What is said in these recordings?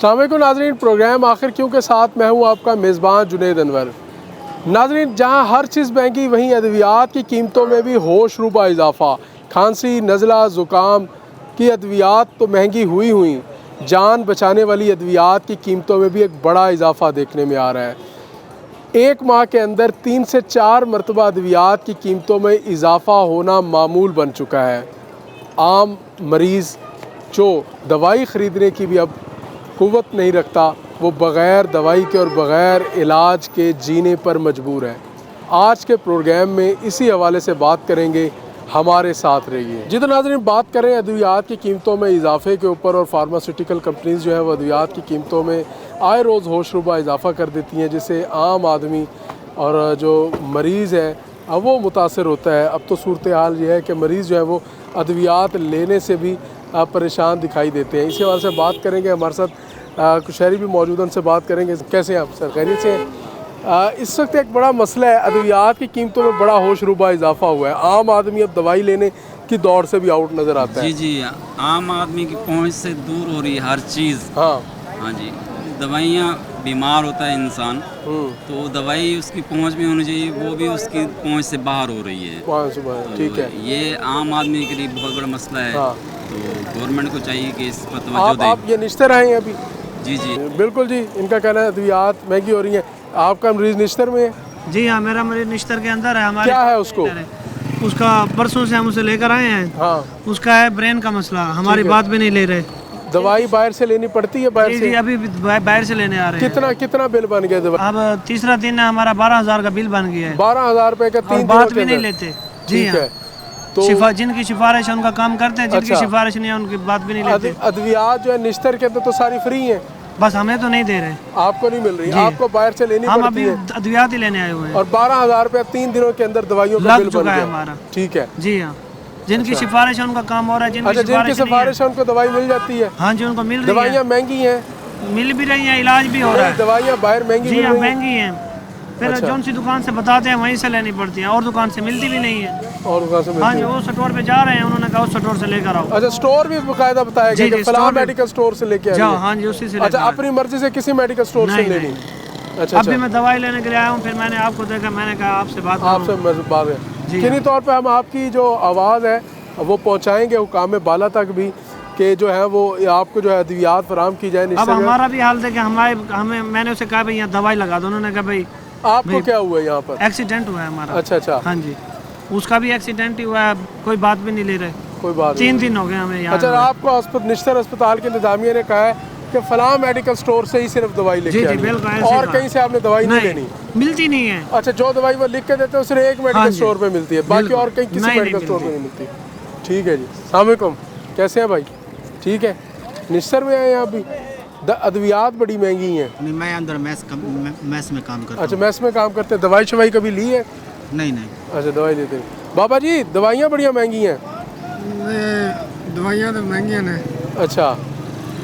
अस्सलाम वालेकुम नाज़रीन, प्रोग्राम आखिर क्यों के साथ मैं हूँ आपका मेज़बान जुनैद अनवर। नाज़रीन, जहाँ हर चीज़ महंगी वहीं अद्वियात की कीमतों में भी होश रुबा इजाफ़ा। खांसी, नज़ला, ज़ुकाम की अद्वियात तो महंगी हुई जान बचाने वाली अद्वियात की कीमतों में भी एक बड़ा इजाफ़ा देखने में आ रहा है। एक माह के अंदर 3 से 4 मरतबा अद्वियात की कीमतों में इजाफ़ा होना मामूल बन चुका है। आम मरीज़ जो दवाई ख़रीदने की भी अब क़ुव्वत नहीं रखता, वो बग़ैर दवाई के और बग़ैर इलाज के जीने पर मजबूर है। आज के प्रोग्राम में इसी हवाले से बात करेंगे, हमारे साथ रहिए। जी तो नाज़रीन, बात करें अद्वियात की कीमतों में इजाफ़े के ऊपर, और फार्मास्यूटिकल कंपनीज़ जो है वो अद्वियात की कीमतों में आए रोज़ होशरुबा इजाफ़ा कर देती हैं, जिससे आम आदमी और जो मरीज़ है अब वो मुतासर होता है। अब तो सूरत हाल ये है कि मरीज़ जो है वो अद्वियात लेने से भी परेशान दिखाई देते हैं। इसी हवाले से बात करेंगे। हमारे साथ कुछ शहरी भी मौजूद हैं, उनसे बात करेंगे। कैसे हैं आप सर, खैरियत से हैं? इस वक्त एक बड़ा मसला है, अद्वियात की कीमतों में बड़ा होशरुबा इजाफ़ा हुआ है। आम आदमी अब दवाई लेने की दौड़ से भी आउट नज़र आता है। जी, आम आदमी की पहुंच से दूर हो रही है हर चीज़। हाँ जी, दवाइयाँ, बीमार होता है इंसान तो दवाई उसकी पहुंच में होनी चाहिए, वो भी उसकी पहुंच से बाहर हो रही है। तो ठीक है, ये आम आदमी के लिए बहुत बड़ा मसला है। तो गवर्नमेंट को चाहिए कि इस पर तवज्जो दे। आप ये निश्तर आए हैं अभी? जी बिल्कुल जी, इनका कहना है अद्वियात महंगी हो रही है। आपका मरीज़ निश्तर में है? जी हाँ, मेरा मरीज निश्तर के अंदर है। हमारे क्या है उसको? उसका परसों से हम उसे लेकर आए हैं। हाँ, उसका है ब्रेन का मसला, हमारी बात भी नहीं ले रहे। दवाई बाहर से लेनी पड़ती है? बाहर से? जी, अभी बाहर से लेने आ रहे हैं। कितना बिल बन गया दवाई? अब तीसरा दिन है, हमारा 12,000 का बिल बन गया है। 12,000 रुपए का 3 बात भी नहीं लेते। जी हाँ, तो जिनकी सिफारिश है उनका काम करते हैं, जिनकी सिफारिश नहीं है उनकी बात भी नहीं लेते। अद्वियात जो है निश्तर के अंदर तो सारी फ्री है, बस हमें तो नहीं दे रहे। आपको नहीं मिल रही, आपको बाहर से लेनी हम पड़ती अभी है। अद्वियात ही लेने आए हुए हैं और 12,000 रुपया 3 दिनों के अंदर दवाइयों का बिल लग बन चुका है गया हमारा। ठीक है जी हाँ, जिनकी सिफारिश है उनका काम हो रहा है, अच्छा, जिनकी सिफारिश है उनको दवाई मिल जाती है? हाँ जी, उनको मिल रही है। दवाइयाँ महंगी हैं? मिल भी रही है, इलाज भी हो रहा है। दवाइयाँ बाहर महंगी जी मिल हाँ, रही हैं? महंगी हैं। फिर जौन सी दुकान से बताते हैं वहीं से लेनी पड़ती है, और दुकान से मिलती भी नहीं है। और दुकान से हाँ मिलती जी, है? वो स्टोर पे जा रहे हैं, उन्होंने कहा उस स्टोर से लेकर आओ। अच्छा, स्टोर भी बाकायदा बताया गया कि फलां मेडिकल स्टोर से लेके आइए? हाँ जी, उसी से। अच्छा, अपनी मर्जी से किसी मेडिकल स्टोर से लेनी? अच्छा, अभी मैं दवाई लेने के लिए आया हूँ, फिर मैंने आपको देखा, मैंने कहा आपसे बात है किन्हीं तौर पे हम आपकी जो आवाज़ है वो पहुँचाएंगे हुकाम बाला तक भी, कि जो है वो आपको जो है अद्वियात फराम की जाए। अब हमारा भी हाल देखे, हमें मैंने उसे कहा भाई यहाँ दवाई लगा दो, उन्होंने कहा भाई आपको क्या हुआ है यहाँ पर? एक्सीडेंट हुआ है हमारा। अच्छा। हाँ जी, उसका भी एक्सीडेंट ही हुआ है, कोई बात भी नहीं ले रहे। कोई बात 3 दिन हो गए हमें यहाँ। अच्छा, आपको निश्तर अस्पताल के इंतजामिया ने कहा है कि फलां मेडिकल स्टोर से ही सिर्फ दवाई लेके आनी है, और कहीं से आपने दवाई नहीं लेनी? मिलती नहीं है। अच्छा, जो दवाई वो लिख के देते हैं सिर्फ एक मेडिकल स्टोर पे मिलती है, बाकी और कहीं किसी मेडिकल स्टोर पे नहीं मिलती। ठीक है जी, अस्सलाम वालेकुम, कैसे हैं भाई? ठीक है, निश्तर में आए हैं अभी? अद्वियात बड़ी महंगी हैं। नहीं, मैं अंदर मैस में काम करता हूँ। अच्छा, मैस में काम करते हैं। दवाई शवाई कभी ली है? नहीं। अच्छा, दवाई देते हैं। बाबा जी, दवाइयाँ बढ़िया महंगी हैं। दवाइयाँ तो महंगी हैं। अच्छा,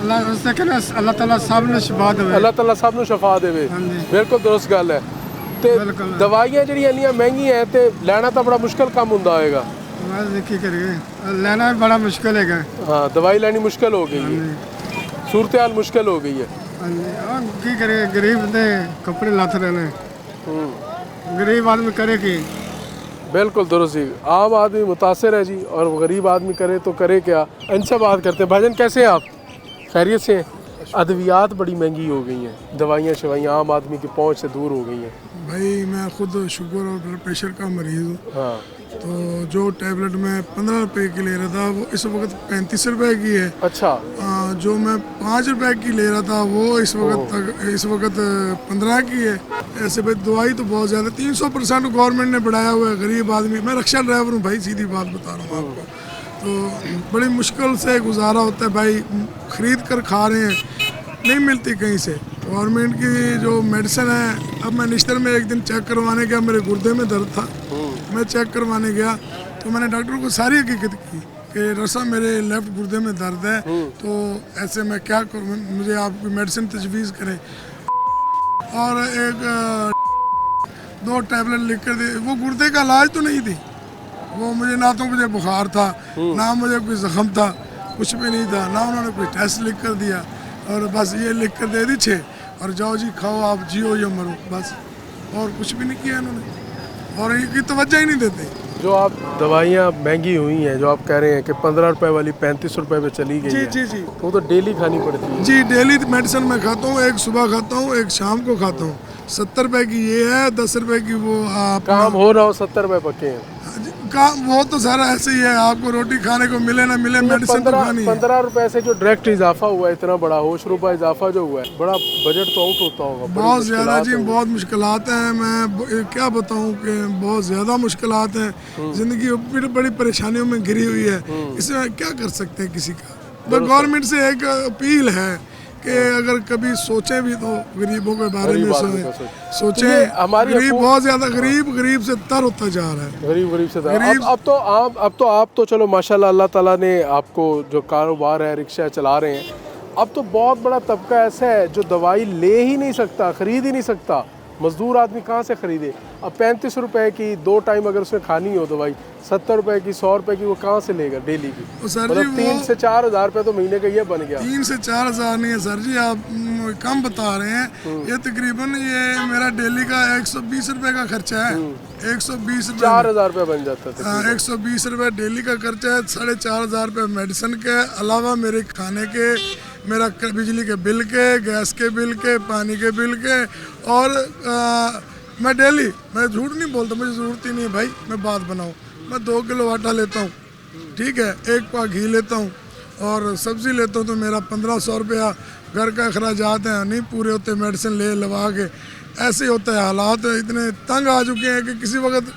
अल्लाह ताला सब ने शिफा देवे। अल्लाह ताला सब ने शिफा देवे, बिल्कुल दुरुस्त गल है। ते दवाइयाँ ਜਿਹੜੀਆਂ ਇੰਨੀਆਂ ਮਹਿੰਗੀਆਂ ਹੈ ਤੇ ਲੈਣਾ ਤਾਂ ਬੜਾ ਮੁਸ਼ਕਲ ਕੰਮ ਹੁੰਦਾ ਹੋਏਗਾ। बस की करिए, लेना भी बड़ा मुश्किल है। हाँ, दवाई लेनी मुश्किल हो गई है, सूरत हाल मुश्किल हो गई है। की करिए, गरीब बंदे कपड़े लथ रहे हैं, गरीब आदमी करे कि? बिल्कुल दुरुस्त जी, आम आदमी मुतासर है जी, और गरीब आदमी करे तो करे क्या। इनसे बात करते हैं। भाईजान, कैसे हैं आप? खैरियत से हैं? अद्वियात बड़ी महंगी हो गई हैं, दवाइयाँ शवाइयाँ आम आदमी की पहुँच से दूर हो गई हैं। भाई मैं खुद शुगर और ब्लड प्रेशर का मरीज़ हूँ। हाँ, तो जो टैबलेट मैं 15 रुपए की ले रहा था वो इस वक्त 35 रुपए की है। अच्छा, जो मैं 5 रुपए की ले रहा था वो इस वक्त 15 की है। ऐसे भाई दवाई तो बहुत ज़्यादा 300% गवर्नमेंट ने बढ़ाया हुआ है। गरीब आदमी, मैं रिक्शा ड्राइवर हूँ भाई, सीधी बात बता रहा हूँ आपको, तो बड़ी मुश्किल से गुजारा होता है भाई। ख़रीद कर खा रहे हैं, नहीं मिलती कहीं से। गवर्नमेंट की जो मेडिसिन है, अब मैं निश्तर में एक दिन चेक करवाने गया, मेरे गुर्दे में दर्द था, मैं चेक करवाने गया तो मैंने डॉक्टर को सारी हकीकत की कि रसा मेरे लेफ्ट गुर्दे में दर्द है, तो ऐसे मैं क्या करूँ, मुझे आपकी मेडिसिन तजवीज़ करें। और एक 2 टैबलेट लिख कर दी। वो गुर्दे का इलाज तो नहीं थी, वो मुझे ना तो मुझे बुखार था, ना मुझे कोई ज़ख्म था, कुछ भी नहीं था, ना उन्होंने कोई टेस्ट लिख कर दिया। और बस ये लिख कर दे दी 6 और जाओ जी खाओ, आप जियो या मरो, बस। और कुछ भी नहीं किया इन्होंने, और इनकी तवज्जो ही नहीं देते। जो आप दवाइयाँ महंगी हुई हैं, जो आप कह रहे हैं कि 15 रुपए वाली 35 रुपए पे चली गई जी है, जी जी वो तो डेली खानी पड़ती है। जी, डेली मेडिसिन मैं खाता हूँ, एक सुबह खाता हूँ, एक शाम को खाता हूँ। 70 रुपए की ये है, 10 रुपए की वो काम हो रहा हो 70 रुपए पक्के हैं। काम वो तो सारा ऐसे ही है, आपको रोटी खाने को मिले ना मिले, मेडिसिन तो खानी है। 15 रुपए से जो डायरेक्ट इजाफा हुआ है, इतना बड़ा होश रुपए इजाफा जो हुआ है, बड़ा बजट तो आउट होता होगा। बहुत ज़्यादा जी, बहुत मुश्किलात हैं। मैं क्या बताऊं कि बहुत ज़्यादा मुश्किलात हैं। ज़िंदगी बड़ी परेशानियों में घिरी हुई है, इसमें क्या कर सकते हैं किसी का। तो गवर्नमेंट से एक अपील है कि अगर कभी सोचें भी तो गरीबों के बारे में सोचें। हमारी गरीब बहुत ज़्यादा गरीब से तर होता जा रहा है। गरीब से अब तो आप तो चलो माशाल्लाह अल्लाह ताला ने आपको जो कारोबार है, रिक्शा चला रहे हैं, अब तो बहुत बड़ा तबका ऐसा है जो दवाई ले ही नहीं सकता, ख़रीद ही नहीं सकता। मज़दूर आदमी कहाँ से ख़रीदे? अब 35 रुपए की 2 टाइम अगर उसने खानी हो दवाई, 70 रुपए की 100 रुपए की, वो कहाँ से लेगा डेली की? मतलब 3 से 4 हज़ार रुपये तो महीने का ये बन गया। 3 से 4 हज़ार नहीं है सर जी, आप कम बता रहे हैं। ये तकरीबन ये मेरा डेली का 120 रुपए का खर्चा है। 120 रुपये 4,000 रुपये बन जाता था। 120 रुपये डेली का खर्चा है। 4,500 रुपये मेडिसिन के अलावा मेरे खाने के, मेरा बिजली के बिल के, गैस के बिल के, पानी के बिल के। और मैं डेली, मैं झूठ नहीं बोलता, मुझे ज़रूरत ही नहीं है भाई मैं बात बनाऊँ। मैं 2 किलो आटा लेता हूँ, ठीक है, 1 पा घी लेता हूँ और सब्ज़ी लेता हूँ, तो मेरा 1500 रुपया घर का अखराजात हैं, नहीं पूरे होते मेडिसिन ले लगा के। ऐसे ही होता है, हालात इतने तंग आ चुके हैं कि किसी वक्त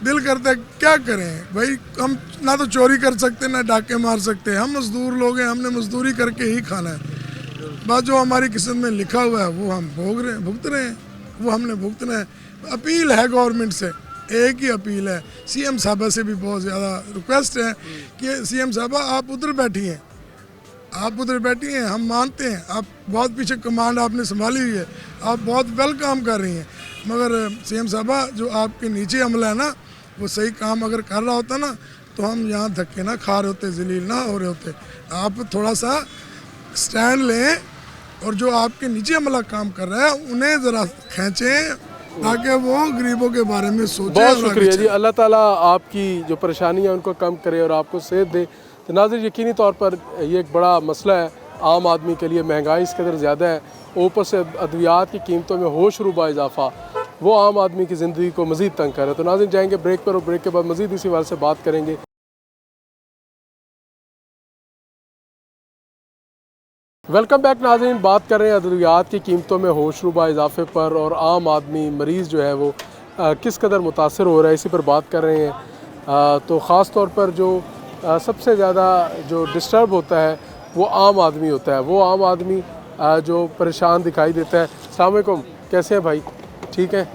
दिल करता है क्या करें भाई। हम ना तो चोरी कर सकते, ना डाके मार सकते। हम मज़दूर लोग हैं, हमने मज़दूरी करके ही खाना है। बस जो हमारी किस्मत में लिखा हुआ है वो हम भुगत रहे हैं, वो हमने भुगतना है। अपील है गवर्नमेंट से, एक ही अपील है, सीएम साहबा से भी बहुत ज़्यादा रिक्वेस्ट है कि सीएम साहबा आप उधर बैठी हैं, आप उधर बैठी हैं, हम मानते हैं आप बहुत पीछे कमांड आपने संभाली हुई है, आप बहुत वेल काम कर रही हैं, मगर सीएम साहबा जो आपके नीचे अमला है ना, वो सही काम अगर कर रहा होता ना तो हम यहाँ धक्के ना खा रहे होते, जलील ना हो रहे होते। आप थोड़ा सा स्टैंड लें और जो आपके नीचे अमला काम कर रहा है उन्हें ज़रा खींचें ताकि वो गरीबों के बारे में सोचें। बहुत शुक्रिया जी, अल्लाह ताला आपकी जो परेशानियाँ उनको कम करे और आपको सेहत दे। तो नाज़रीन, यकीनी तौर पर ये एक बड़ा मसला है आम आदमी के लिए। महंगाई इस कदर ज़्यादा है, ऊपर से अद्वियात की कीमतों में होशरुबा इजाफा, वो आम आदमी की ज़िंदगी को मज़ीद तंग कर रहा है। तो नाज़रीन, जाएंगे ब्रेक पर और ब्रेक के बाद मज़ीद इसी बारे से बात करेंगे। वेलकम बैक नाज़रीन, बात कर रहे हैं अद्वियात की कीमतों में होशरुबा इजाफे पर और आम आदमी मरीज़ जो है वो किस कदर मुतासर हो रहा है, इसी पर बात कर रहे हैं। तो ख़ास तौर पर जो सबसे ज़्यादा जो डिस्टर्ब होता है वो आम आदमी होता है। वो आम आदमी जो परेशान दिखाई देता है। अस्सलाम वालेकुम, कैसे हैं भाई? ठीक है।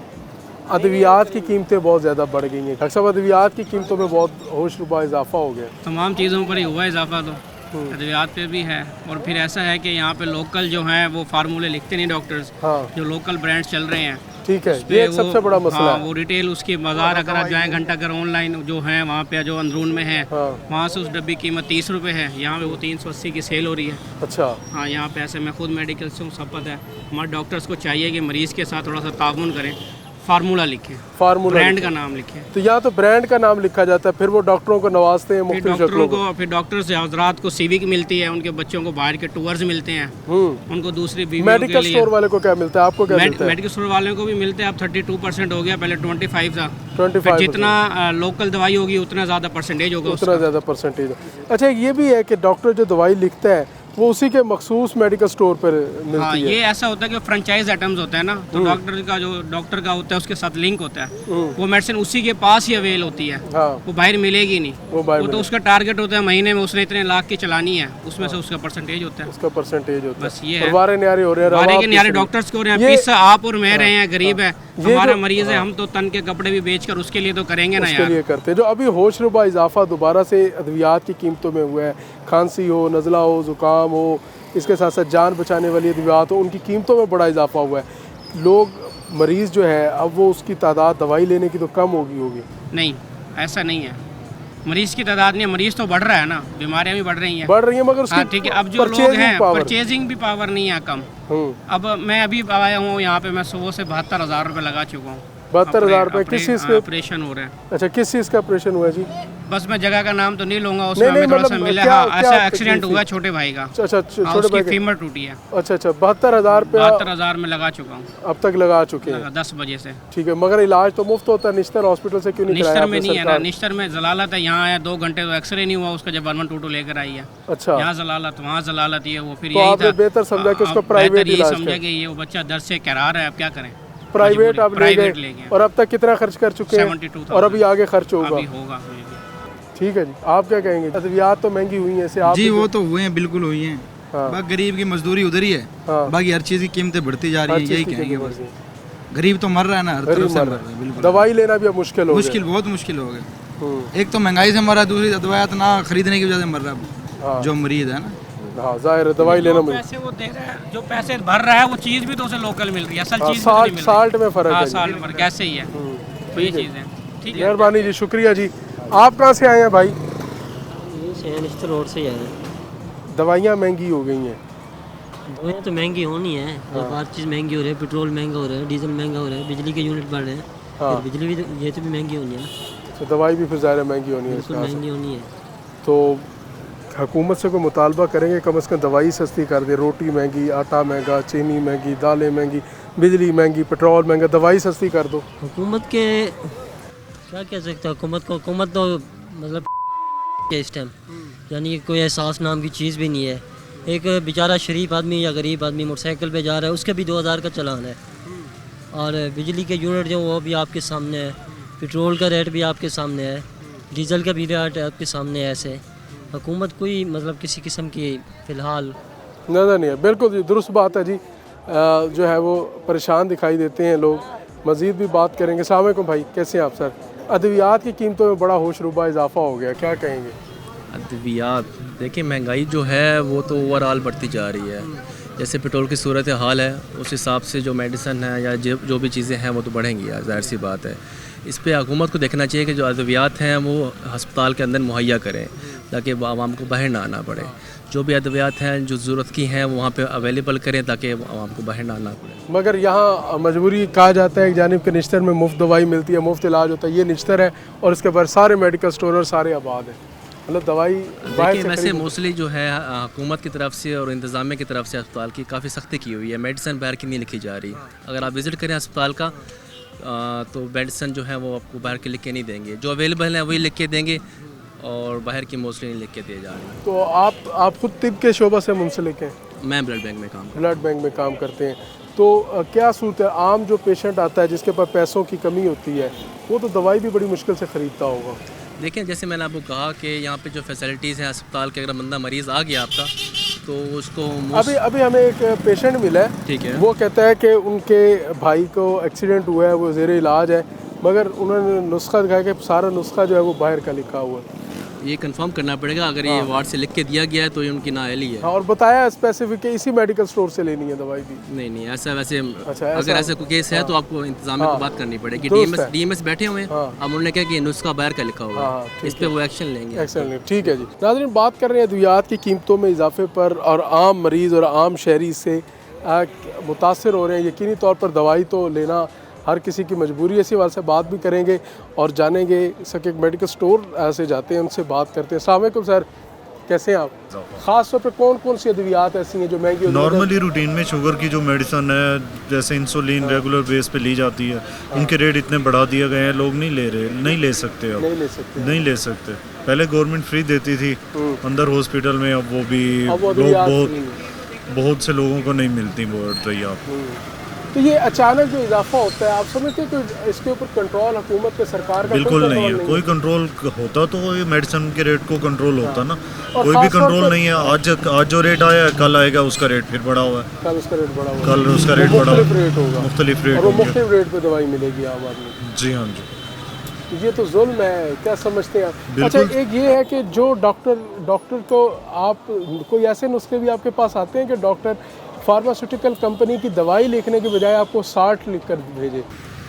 अद्वियात की कीमतें बहुत ज़्यादा बढ़ गई हैं। डॉक्टर साहब, अद्वियात की कीमतों में बहुत होशरुबा इजाफा हो गया। तमाम चीज़ों पर ही हुआ इजाफा, तो अद्वियात पे भी है। और फिर ऐसा है कि यहाँ पे लोकल जो हैं वो फार्मूले लिखते नहीं डॉक्टर्स, हाँ, जो लोकल ब्रांड्स चल रहे हैं। ठीक है, ये एक सबसे बड़ा मसला हाँ, है। वो रिटेल उसकी बाजार अगर आप जाएँ घंटा घर ऑनलाइन जो है वहाँ पे जो अंदरून में है, हाँ, वहाँ से उस डब्बी कीमत 30 रुपये है, यहाँ पे वो 380 की सेल हो रही है। अच्छा, हाँ, यहाँ पे ऐसे मैं खुद मेडिकल से हूँ, सब पता है। हमारे डॉक्टर्स को चाहिए कि मरीज़ के साथ थोड़ा सा ताउन करें, फार्मूला लिखें, फार्मूला ब्रांड का नाम लिखें। तो यहाँ तो ब्रांड का नाम लिखा जाता है, फिर वो डॉक्टरों को नवाजते हैं फिर मुख्तलिफ डॉक्टरों शक्लों को, फिर डॉक्टर से हजरात को सिविक मिलती है, उनके बच्चों को बाहर के टूर्स मिलते हैं, उनको दूसरी बीवियों के मेडिकल लिए। स्टोर वाले को क्या मिलता है, आपको क्या मिलता है? मेडिकल स्टोर वालों को भी मिलते हैं। अब 32% हो गया, पहले 25 था। 25%। जितना लोकल दवाई होगी उतना ज़्यादा परसेंटेज होगा, उतना ज़्यादा परसेंटेज। अच्छा, ये भी है कि डॉक्टर जो दवाई लिखता है वो उसी के मखसूस मेडिकल स्टोर पर मिलती हाँ, है। ये ऐसा होता है कि फ्रेंचाइज आइटम्स होते हैं ना, तो डॉक्टर का होता है उसके साथ लिंक होता है, वो मेडिसिन उसी के पास ही अवेल होती है, हाँ, वो बाहर मिलेगी नहीं। वो तो उसका टारगेट होता है महीने में उसने इतने लाख की चलानी है, उसमें से उसका परसेंटेज होता है। उसका परसेंटेज होता है। बस ये है, वारे न्यारे हो रहे हैं, वारे के न्यारे डॉक्टर्स को हो रहे हैं। ये- पीस आप और मैं रहे हैं, गरीब है, हमारा मरीज है, हम तो तन के कपड़े भी बेचकर उसके लिए तो करेंगे ना उसके यार। लिए करते हैं। जो अभी होशरुबा इजाफा दोबारा से अद्वियात की कीमतों में हुआ है, खांसी हो, नज़ला हो, ज़ुकाम हो, इसके साथ साथ जान बचाने वाली अद्वियात हो, उनकी कीमतों में बड़ा इजाफा हुआ है। लोग मरीज़ जो है अब वो उसकी तादाद दवाई लेने की तो कम होगी। नहीं, ऐसा नहीं है। मरीज की तादाद नहीं है, मरीज तो बढ़ रहा है ना, बीमारियां भी बढ़ रही हैं। बढ़ रही है मगर उसकी हाँ ठीक है, अब जो लोग हैं power। परचेजिंग भी पावर नहीं है कम। अब मैं अभी आया हूँ यहाँ पे, मैं सुबह से 72,000 रुपये लगा चुका हूँ। 72,000 रुपये किस चीज़ के? ऑपरेशन हो रहे हैं। अच्छा, किस चीज़ का ऑपरेशन हुआ जी? बस मैं जगह का नाम तो नहीं लूंगा, उसमें नहीं, हमें थोड़ा सा मतलब मिला। क्या- हाँ, क्या ऐसा तकलीफ एक्सीडेंट थी? हुआ छोटे भाई का। अच्छा, हाँ, छोटे उसकी भाई के- फीमर टूटी है। अच्छा 72,000 रुपया 72,000 में लगा चुका हूँ अब तक लगा चुके हैं। 10 बजे से। ठीक है, मगर इलाज तो मुफ्त होता है, निश्तर हॉस्पिटल से क्यों नहीं कराया निश्तर में आपने नहीं है ना, सरकार? निश्तर में जलालत है। यहाँ आया 2 घंटे तो एक्सरे नहीं हुआ उसका, जब 1122 लेकर आई है। अच्छा, यहाँ जलालत, वहाँ जलालत, ये वो फिर तो यही आपने था। बेहतर समझा कि उसको अब प्राइवेट बेहतर यही इलाज समझा करें। कि ये वो बच्चा दर्द से करार है, अब क्या करें। प्राइवेट आप ले प्राइवेट गए ले गए। और अब तक कितना खर्च कर चुके हैं? 72,000 और अभी आगे खर्च होगा। अभी होगा। ठीक है जी, आप क्या कहेंगे? अद्वियात तो महंगी हुई हैं, ऐसे आप जी वो तो हुए हैं, बिल्कुल हुई हैं। हाँ। बाकी गरीब की मजदूरी उधर ही है, हाँ। बाकी हर चीज़ की कीमतें बढ़ती जा हर रही हैं, चीज़ यही की कहेंगे कीमत बस। बढ़ गई। गरीब तो मर रहा है ना, हर गरीब तरफ से मर मर रहा रहा है। है, बिल्कुल दवाई लेना भी अब मुश्किल हो मुश्किल, बहुत मुश्किल हो गया। एक तो महंगाई से मर रहा है, दूसरी दवाइयाँ ना खरीदने की वजह से मर रहा हाँ। है जो मरीज है ना। हाँ, जाहिर है दवाई लेना मुश्किल। पैसे वो दे रहा है, जो पैसे भर रहा है वो चीज़ भी तो उसे लोकल मिल रही है, असल हाँ, चीज़ भी तो नहीं मिल रही। साल्ट में फ़र्क हाँ, है जी। साल्ट में कैसे ही है, तो ये चीज़ है। ठीक है, मेहरबानी जी, शुक्रिया जी। आप कहाँ से आए हैं भाई? शहर रोड से ही आए हैं। दवाइयाँ महंगी हो गई हैं। दवाइयाँ तो महंगी होनी है, जब हर चीज़ महंगी हो रही है, पेट्रोल महंगा हो रहा है, डीजल महंगा हो रहा है, बिजली के यूनिट बढ़ रहे हैं। हाँ। फिर बिजली भी ये तो भी महंगी होनी है ना, तो दवाई भी फिर ज़्यादा महंगी होनी है बिल्कुल इसके महंगी होनी है। तो हुकूमत से कोई मुतालबा करेंगे कम से कम दवाई सस्ती कर दे। रोटी महंगी, आटा महंगा, चीनी महंगी, दालें महंगी, बिजली महंगी, पेट्रोल महंगा, दवाई सस्ती कर दो। हुकूमत के क्या कह सकते हैं, हुकूमत तो मतलब के इस टाइम यानी कोई एहसास नाम की चीज़ भी नहीं है। एक बेचारा शरीफ आदमी या गरीब आदमी मोटरसाइकिल पे जा रहा है, उसके भी 2000 का चलान है। और बिजली के यूनिट जो वो भी आपके सामने है, पेट्रोल का रेट भी आपके सामने है, डीजल का भी रेट आपके सामने है। ऐसे हुकूमत कोई मतलब किसी किस्म की फ़िलहाल नज़र नहीं है। बिल्कुल जी, दुरुस्त बात है जी। जो है वो परेशान दिखाई देते हैं लोग। मज़ीद भी बात करेंगे। अस्सलाम वालेकुम भाई, कैसे हैं आप सर? अद्वियात की कीमतों में बड़ा होशरुबा इजाफा हो गया, क्या कहेंगे? अद्वियात देखिए, महंगाई जो है वो तो ओवरऑल बढ़ती जा रही है। जैसे पेट्रोल की सूरत हाल है, उस हिसाब से जो मेडिसन है या जो भी चीज़ें हैं वो तो बढ़ेंगी यार, ज़ाहिर सी बात है। इस पे हुकूमत को देखना चाहिए कि जो अद्वियात हैं वो हस्पताल के अंदर मुहैया करें, ताकि आवाम को बाहर ना आना पड़े। जो भी अद्वियात हैं जो ज़रूरत की हैं वो वहाँ पे अवेलेबल करें, ताकि आवाम को बाहर ना आना पड़े। मगर यहाँ मजबूरी कहा जाता है, एक जानिब के निश्तर में मुफ्त दवाई मिलती है, मुफ्त इलाज होता है। ये निश्तर है और इसके बाद सारे मेडिकल स्टोर और सारे आबाद हैं, मतलब दवाई बाहर देखिए से वैसे खरीदनी। मोस्टली जो है हुकूमत की तरफ से और इंतज़ामिया की तरफ से अस्पताल की काफ़ी सख्ती की हुई है। मेडिसिन बाहर की नहीं लिखी जा रही। अगर आप विज़िट करें अस्पताल का तो मेडिसिन जो है वो आपको बाहर के लिख के नहीं देंगे, जो अवेलेबल है वही लिख के देंगे और बाहर की मोस्टली नहीं लिख के दिए जा रही। तो आप खुद तिब के शोबा से मुंसलिक हैं? मैं ब्लड बैंक में काम करता ब्लड बैंक में काम करते हैं। तो क्या सूरत है, आम जो पेशेंट आता है जिसके पास पैसों की कमी होती है, वो तो दवाई भी बड़ी मुश्किल से ख़रीदता होगा। हूँ। देखिए जैसे मैंने आपको कहा कि यहाँ पे जो फैसिलिटीज़ हैं अस्पताल के, अगर बंदा मरीज़ आ गया आपका तो उसको अभी हमें एक पेशेंट मिला है, ठीक है, वो कहता है कि उनके भाई को एक्सीडेंट हुआ है, वो ज़ेरे इलाज है, मगर उन्होंने नुस्खा दिखाया कि सारा नुस्खा जो है वो बाहर का लिखा हुआ है। ये कंफर्म करना पड़ेगा। अगर ये वार्ड से लिख के दिया गया है तो ये उनकी नाअहली है। हाँ, और बताया स्पेसिफिक इसी मेडिकल स्टोर से लेनी है दवाई भी। नहीं ऐसा वैसे अच्छा, अगर ऐसा कोई केस है तो आपको इंतजामिया को बात करनी पड़ेगी। दुरुस्त है। डीएमएस बैठे हुए हैं, अब उन्होंने कहा कि नुस्खा बाहर का लिखा हुआ हाँ, है, इस पे वो एक्शन लेंगे। एक्सेलेंट, ठीक है जी। नाज़रीन, बात कर रहे हैं अद्वियात की कीमतों में इजाफे पर, और आम मरीज़ और आम शहरी से मुतासर हो रहे हैं। यकीनी तौर पर दवाई तो लेना हर किसी की मजबूरी है। इसी वाले से बात भी करेंगे और जानेंगे सके मेडिकल स्टोर से जाते हैं, उनसे बात करते हैं। अस्सलाम वालेकुम सर, कैसे हैं आप? ख़ास तौर पर कौन कौन सी अद्वियात ऐसी हैं जो महंगी होती हैं? नॉर्मली रूटीन में शुगर की जो मेडिसन है, जैसे इंसुलिन रेगुलर बेस पे ली जाती है, उनके रेट इतने बढ़ा दिए गए हैं, लोग नहीं ले रहे, नहीं ले सकते अब, नहीं ले सकते। पहले गवर्नमेंट फ्री देती थी अंदर हॉस्पिटल में, अब वो भी बहुत से लोगों को नहीं मिलती वो अद्वियात। तो ये अचानक जो इजाफा होता है, आप समझते हैं कि इसके ऊपर कंट्रोल हुकूमत के सरकार का बिल्कुल नहीं है। कोई कंट्रोल होता तो ये मेडिसिन के रेट को कंट्रोल होता ना, कोई भी कंट्रोल नहीं है। आज जो रेट आया है कल आएगा उसका रेट फिर बढ़ा हुआ है, कल उसका रेट बढ़ा हुआ है, कल उसका रेट बढ़ा होगा, मुख्तलिफ रेट और वो होंगे। मुख्तलिफ रेट पे दवाई मिलेगी आम आदमी को। जी हाँ जी, ये तो जुल्म है, क्या समझते हैं आप? अच्छा, एक ये है कि जो डॉक्टर को आप कोई ऐसे नुस्खे भी आपके पास आते हैं कि डॉक्टर फार्मास्यूटिकल कंपनी की दवाई लिखने के बजाय आपको साल्ट लिख कर भेजे?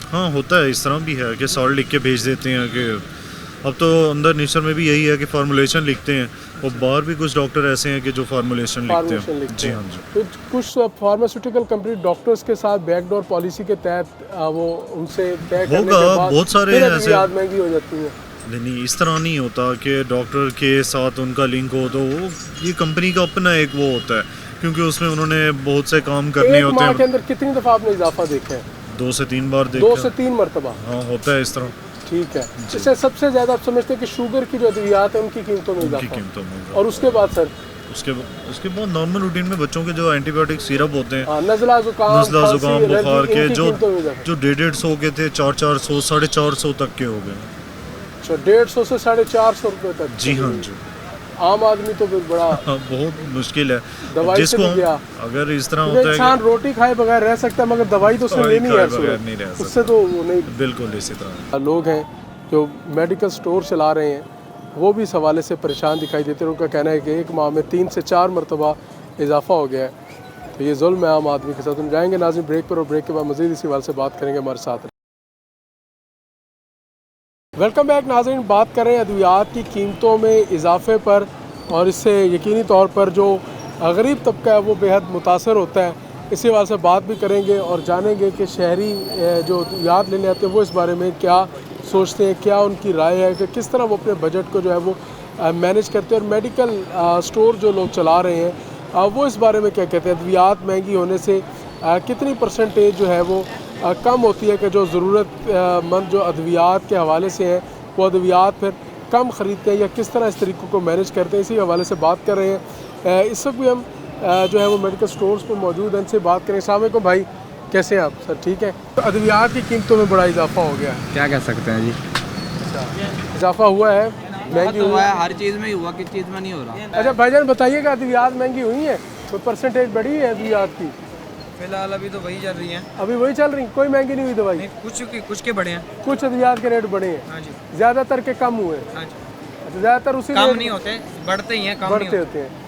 हाँ होता है, इस तरह भी है कि साल्ट लिख के भेज देते हैं कि अब तो अंदर निशर में भी यही है कि फार्मूलेशन लिखते हैं, और बाहर भी कुछ डॉक्टर ऐसे हैं कि जो फार्मूलेशन लिखते हैं। जी हाँ जी। कुछ फार्मास्यूटिकल कंपनी डॉक्टर्स के साथ बैकडोर पॉलिसी के तहत वो उनसे तय करने के बाद बहुत सारे ऐसे महंगी हो जाती है। नहीं, इस तरह नहीं होता कि डॉक्टर के साथ उनका लिंक हो, तो वो ये कंपनी का अपना एक वो होता है, क्योंकि उसमें उन्होंने बहुत से काम करने होते हैं। एक माह के अंदर कितनी दफ़ा आपने इजाफा देखा है? 2 से 3 बार देखा। 2 से 3 मरतबा? हाँ, होता है इस तरह। ठीक है। इससे सबसे ज़्यादा आप समझते हैं कि शुगर की जो अद्वियात है उनकी कीमतों में इजाफा, और उसके बाद सर उसके बाद नॉर्मल रूटीन में बच्चों के जो एंटीबायोटिक सिरप होते हैं, नज़ला जुकाम बुखार के जो 150 के थे 400 450 तक के हो गए। 150 से 450 रुपए तक? जी हाँ जी। आम आदमी तो बड़ा बहुत मुश्किल है दवाई जिसको से अगर इस तरह होता है इंसान रोटी खाए बगैर रह सकता है, मगर दवाई तो उसने लेनी है, उससे तो वो नहीं। बिल्कुल इसी तरह लोग हैं जो मेडिकल स्टोर चला रहे हैं, वो भी इस हवाले से परेशान दिखाई देते हैं। उनका कहना है कि एक माह में 3 से 4 मरतबा इजाफा हो गया है, तो ये जुल्म है आम आदमी के साथ। हम जाएंगे नाज़रीन ब्रेक पर, और ब्रेक के बाद मज़ीद इसी हवाले से बात करेंगे। हमारे साथ वेलकम बैक नाज़रीन। बात करें अद्वियात की कीमतों में इजाफे पर, और इससे यकीनी तौर पर जो गरीब तबका है वो बेहद मुतासर होता है। इसी हवाले से बात भी करेंगे और जानेंगे कि शहरी जो अद्वियात लेने आते हैं वो इस बारे में क्या सोचते हैं, क्या उनकी राय है कि किस तरह वो अपने बजट को जो है वो मैनेज करते हैं, और मेडिकल स्टोर जो लोग चला रहे हैं वो इस बारे में क्या कहते हैं। अद्वियात महंगी होने से कितनी परसेंटेज जो है वो कम होती है कि जो ज़रूरतमंद जो अद्वियात के हवाले से हैं वो अद्वियात फिर कम ख़रीदते हैं, या किस तरह इस तरीक़ों को मैनेज करते हैं। इसी हवाले से बात कर रहे हैं। इस वक्त भी हम जो है वो मेडिकल स्टोर्स पर मौजूद हैं, इनसे बात करें। अस्सलाम वालेकुम भाई, कैसे हैं आप? सर ठीक है। तो अद्वियात की कीमतों में बड़ा इजाफा हो गया है, क्या कह सकते हैं जी? इजाफा हुआ है, महंगी हुआ है, हर चीज़ में ही हुआ, किस चीज़ में नहीं हो रहा। अच्छा भाईजान बताइएगा, अद्वियात महंगी हुई है, कोई परसेंटेज बढ़ी है अद्वियात की? फिलहाल अभी तो वही चल रही है। अभी वही चल रही, कोई महंगी नहीं हुई दवाई? कुछ के बढ़े हैं, कुछ अद्वियात के रेट बढ़े हैं। हाँ जी। ज़्यादातर के कम हुए? हाँ जी। अच्छा, ज़्यादातर उसी कम नहीं होते, बढ़ते ही हैं, कम बढ़ते होते हैं।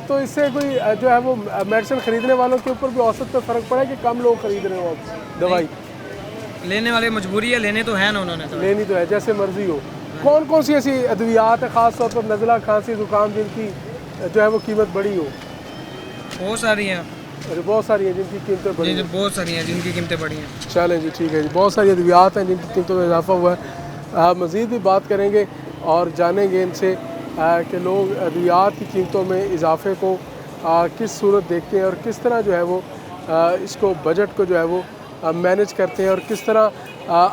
तो इससे कोई जो है वो मेडिसिन खरीदने वालों के ऊपर भी औसत पे फ़र्क पड़ा है कि कम लोग खरीद रहे हो दवाई? लेने वाले मजबूरी है, लेने तो है ना उन्होंने, तो लेनी तो है, जैसे मर्जी हो। कौन कौन सी ऐसी अद्वियात है ख़ास तौर पर नज़ला, खांसी, ज़ुकाम जिनकी जो है वो कीमत बढ़ी हो? बहुत सारी हैं। अरे बहुत सारी हैं जिनकी कीमतें बढ़ी हैं। बहुत सारी हैं जिनकी कीमतें बढ़ी हैं। चलें जी, ठीक है जी। बहुत सारी अद्वियात हैं जिनकी कीमतों में इजाफा हुआ है। मज़ीद भी बात करेंगे और जानेंगे इनसे कि लोग अद्वियात की कीमतों में इजाफे को किस सूरत देखते हैं, और किस तरह जो है वो इसको बजट को जो है वो मैनेज करते हैं, और किस तरह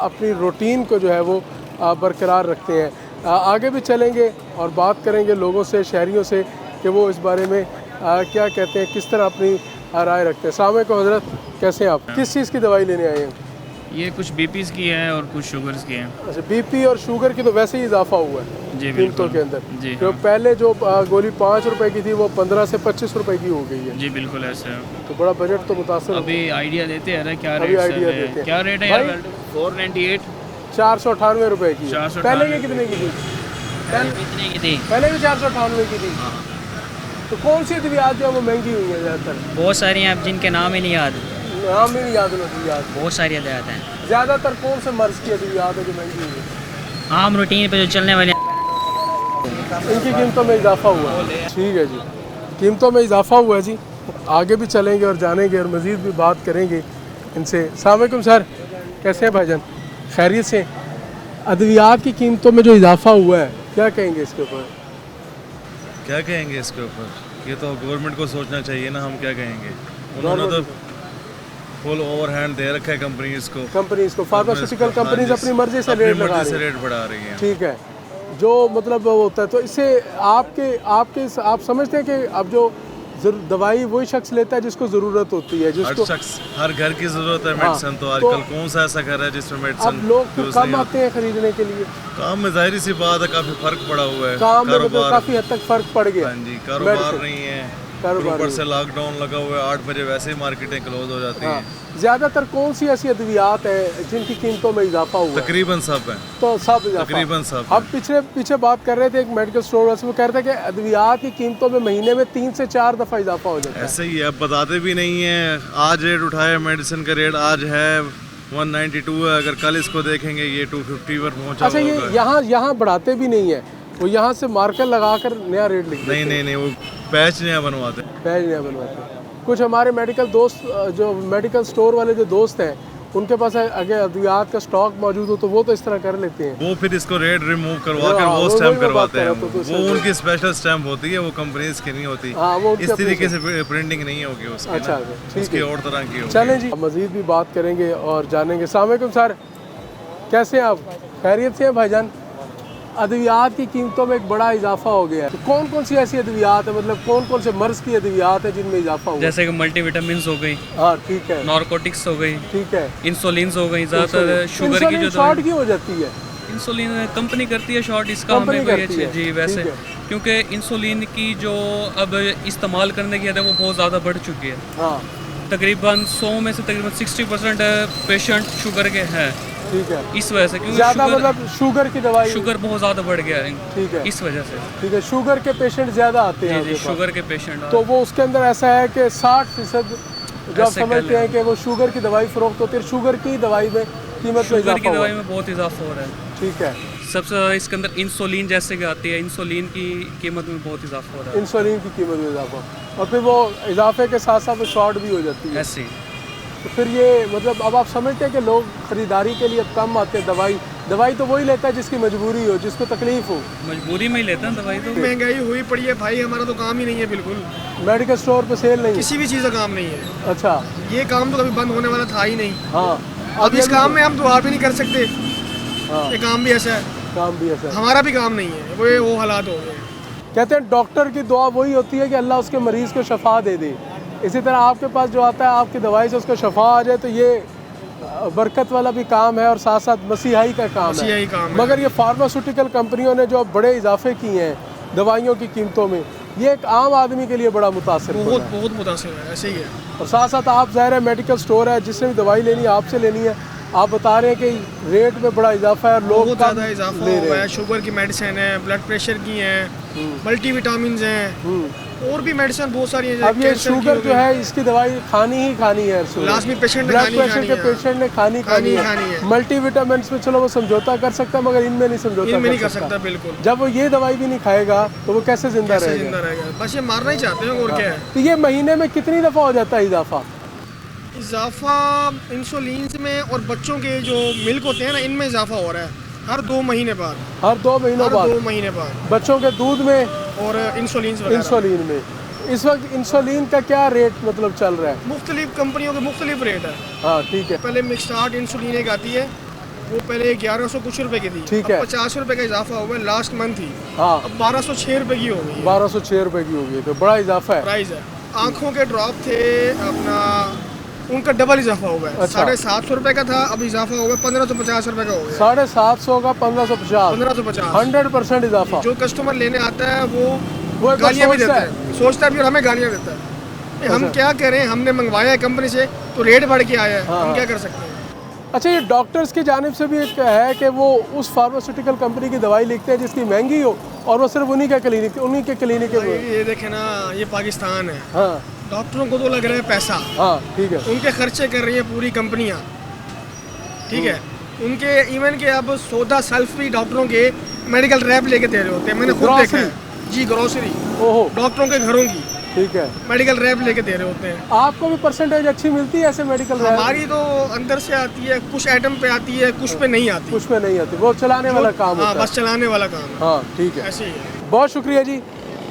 अपनी रूटीन को जो है वो बरकरार रखते हैं। आगे भी चलेंगे और बात करेंगे लोगों से, शहरियों से, कि वो इस बारे में क्या कहते हैं, किस तरह अपनी राय रखते हैं। अस्सलाम वालेकुम हज़रत, कैसे हैं आप? किस चीज़ की दवाई लेने आए हैं? ये कुछ बीपीज़ की है और कुछ शुगर्स की है। अच्छा, बीपी और शुगर की तो वैसे ही इजाफा हुआ है जी कीमतों के अंदर जी। जो पहले जो गोली 5 रुपए की थी वो 15 से 25 रुपए की हो गई है जी बिल्कुल ऐसे है। तो बड़ा बजट तो मुतासर अभी आइडिया देते हैं क्या अभी रेट आइडिया देते हैं। क्या रेट है यार? 498 498 रुपए की। 498 पहले की कितने की थी? कितने की थी? पहले भी 498 की थी। तो कौन सी अद्वियात जो है वो महंगी हुई है ज़्यादातर? बहुत सारी हैं, अब जिनके नाम ही नहीं याद। नाम ही नहीं याद अद्वियात। बहुत सारी अद्वियात हैं। ज़्यादातर कौन से मर्ज़ की अद्वियात है जो महंगी हुई है? आम रूटीन पे जो चलने वाले, इनकी कीमतों में इजाफा हुआ है। ठीक है जी, कीमतों में इजाफा हुआ है जी। आगे भी चलेंगे और जानेंगे और मज़ीद भी बात करेंगे इनसे। अस्सलाम वालेकुम सर, कैसे हैं भाईजान? खैरियत से? अद्वियात की कीमतों में जो इजाफा हुआ है, क्या कहेंगे इसके ऊपर? क्या कहेंगे इसके ऊपर? ये तो गवर्नमेंट को सोचना चाहिए ना, हम क्या कहेंगे। उन्होंने तो फुल ओवरहैंड दे रखा है कंपनीज को फार्मास्यूटिकल कंपनीज अपनी मर्जी से रेट लगा रही है, रेट बढ़ा रही है। ठीक है, जो मतलब होता है। तो इससे आपके आप समझते हैं कि अब जो दवाई वही शख्स लेता है जिसको ज़रूरत होती है, जिसको हर घर की ज़रूरत है मेडिसिन। तो आजकल कौन सा ऐसा घर है जिसमें मेडिसिन अब लोग तो कम आते हैं खरीदने के लिए। काम में जाहिर सी बात है काफ़ी फर्क पड़ा हुआ है, काम में मतलब काफ़ी हद तक फ़र्क पड़ गया। हाँ जी, कारोबार नहीं है, ऊपर से लॉकडाउन लगा हुआ है, 8 बजे वैसे ही मार्केटें क्लोज हो जाती हैं। ज़्यादातर कौन सी ऐसी अद्वियात है जिनकी कीमतों में इजाफा हुआ? तकरीबन सब है। तो सब तकरीबन सब। हम पीछे बात कर रहे थे एक मेडिकल स्टोर वाले से, वो कह रहे थे कि अद्वियात की कीमतों में महीने में 3 से 4 दफ़ा इजाफा हो जाता है। ऐसे ही है, अब बताते भी नहीं है। आज रेट उठाया मेडिसिन का रेट आज है 192 है, अगर कल इसको देखेंगे ये 250 पर पहुंचा अच्छा, ये यहाँ बढ़ाते भी नहीं है, वो यहाँ से मार्कर लगाकर नया रेट लिख देते हैं। नहीं वो पैच नया बनवाते कुछ हमारे मेडिकल दोस्त जो मेडिकल स्टोर वाले जो दोस्त हैं, उनके पास अगर अद्वियात का स्टॉक मौजूद हो तो वो तो इस तरह कर लेते हैं, वो फिर इसको रेट रिमूव करवा कर वो स्टैम्प करवाते हैं। वो उनकी स्पेशल स्टैम्प होती है, वो कंपनीज की नहीं होती। इस तरीके से प्रिंटिंग नहीं होगी उसकी। अच्छा, उसकी और तरह की होगी। चलें जी, मजीद भी बात करेंगे और जानेंगे। अस्सलाम वालेकुम सर, कैसे हैं आप? खैरियत से हैं भाईजान? अद्वियात की कीमतों में एक बड़ा इजाफा हो गया है, तो कौन कौन सी ऐसी अद्वियात है, मतलब कौन कौन से मर्ज की अद्वियात है जिनमें इजाफा हुआ? जैसे कि मल्टीविटामिन्स हो गई, हाँ ठीक है, नारकोटिक्स हो गई, ठीक है, इंसुलिन्स हो गई। ज़्यादातर शुगर की जो शॉर्ट क्यों हो जाती है? इंसुलिन कंपनी करती है शॉर्ट, इसका हमें कोई अच्छी जी वैसे, क्योंकि इंसुलिन की जो अब इस्तेमाल करने की आदत है वो बहुत ज़्यादा बढ़ चुकी है। हाँ, तकरीबन 100 में से तकरीबन 60% पेशेंट शुगर के हैं। ठीक है, इस वजह से, क्योंकि ज़्यादा मतलब शुगर की दवाई, शुगर बहुत ज़्यादा बढ़ गया है, ठीक है, इस वजह से। ठीक है, शुगर के पेशेंट ज़्यादा आते हैं जी, शुगर के पेशेंट। तो वो उसके अंदर ऐसा है कि 60% जो आप समझते हैं कि वो शुगर की दवाई फरोख्त होती है, शुगर की दवाई में कीमत में शुगर की दवाई में बहुत इजाफा हो रहा है। ठीक है, सबसे ज़्यादा इसके अंदर इंसुलिन जैसे कि आती है, इंसुलिन की कीमत में बहुत इजाफा हो रहा है। इंसुलिन की कीमत में इजाफा, और फिर वो इजाफे के साथ साथ वो शॉर्ट भी हो जाती है ऐसे। तो फिर ये मतलब अब आप समझते हैं कि लोग ख़रीदारी के लिए कम आते हैं। दवाई तो वही लेता है जिसकी मजबूरी हो, जिसको तकलीफ हो, मजबूरी में ही लेते हैं दवाई। तो महंगाई हुई पड़ी है भाई, हमारा तो काम ही नहीं है बिल्कुल, मेडिकल स्टोर पे सेल नहीं, किसी भी चीज़ का काम नहीं है। अच्छा, ये काम तो कभी बंद होने वाला था ही नहीं। हाँ, अब इस काम में हम दुआ भी नहीं कर सकते। हाँ, ये काम भी ऐसा है, काम भी ऐसा है, हमारा भी काम नहीं है, वो हालात हो गए। कहते हैं डॉक्टर की दुआ वही होती है कि अल्लाह उसके मरीज़ को शफा दे दे। इसी तरह आपके पास जो आता है आपकी दवाई से उसको शफा आ जाए, तो ये बरकत वाला भी काम है और साथ साथ मसीहाई का काम है। मगर ये फार्मास्यूटिकल कंपनियों ने जो बड़े इजाफे किए हैं दवाइयों की कीमतों में, ये एक आम आदमी के लिए बड़ा मुतासिर है, बहुत मुतासिर है, ऐसे ही है। और साथ साथ आप ज़ाहिर है मेडिकल स्टोर है, जिससे भी दवाई लेनी है आपसे लेनी है, आप बता रहे हैं कि रेट में बड़ा इजाफा है, लोग बहुत ज़्यादा इजाफा हुआ है। शुगर की मेडिसिन है, ब्लड प्रेशर की हैं, मल्टीविटामिन हैं, और भी मेडिसिन बहुत सारी हैं। अब ये शुगर जो है इसकी दवाई खानी ही खानी है, लाजमी पेशेंट ने ब्लड प्रेशर के पेशेंट ने खानी है। मल्टीविटामिन में चलो वो समझौता कर सकता है, मगर इनमें नहीं समझौता कर सकता बिल्कुल। जब वो ये दवाई भी नहीं खाएगा तो वो कैसे जिंदा रहेगा? बस ये मारना ही चाहते हैं, और क्या है। तो ये महीने में कितनी दफ़ा हो जाता है इजाफा इंसुलिन में, और बच्चों के जो मिल्क होते हैं ना, इनमें इजाफा हो रहा है हर 2 महीने बाद। हर 2 महीनों बाद? 2 महीने बाद बच्चों के दूध में और इंसुलिन में। इस वक्त इंसुलिन का क्या रेट मतलब चल रहा है? मुख्तलिफ कंपनियों के मुख्तलिफ रेट है। हाँ ठीक है, पहले मिक्सटार्ट इंसुलिन एक आती है, वो पहले 1100 कुछ रुपए की थी, ठीक है, 50 रुपए का इजाफा हुआ है लास्ट मंथ ही। हाँ, अब 1206 रुपए की हो गई, 1206 रुपए की हो गई, तो बड़ा इजाफा है। प्राइस है। आँखों के ड्रॉप थे अपना, उनका डबल इजाफा हुआ है। अच्छा। 750 रुपए का था, अब इजाफा हुआ 1550 रुपए का हो गया। 750 का 1550, 100% इजाफा। जो कस्टमर लेने आता है वो गालियाँ भी देता है, सोचता है, और हमें गालियाँ देता है। हम क्या करें, हमने मंगवाया है कंपनी से तो रेट बढ़ के आया है, हम क्या कर सकते हैं। अच्छा, ये डॉक्टर्स की जानिब से भी एक है कि वो उस फार्मास्यूटिकल कंपनी की दवाई लिखते हैं जिसकी महंगी हो, और वो सिर्फ उन्हीं के क्लिनिक ये देखे ना, ये पाकिस्तान है। हाँ, डॉक्टरों को तो लग रहा है पैसा। हाँ ठीक है, उनके खर्चे कर रही है पूरी कंपनियां, ठीक है। उनके इवन के अब सौदा सेल्फ भी डॉक्टरों के मेडिकल रैप लेके दे रहे होते हैं, मैंने खुद देखा है जी। ग्रोसरी डॉक्टरों के घरों की, ठीक है, मेडिकल रैप लेके दे रहे होते हैं। आपको भी परसेंटेज अच्छी मिलती है ऐसे मेडिकल रैप? हमारी तो अंदर से आती है, कुछ आइटम पे आती है, कुछ पे नहीं आती। कुछ पे नहीं आती, वो चलाने वाला काम होता है। बस चलाने वाला काम। हाँ ठीक है, ऐसे ही है। बहुत शुक्रिया जी।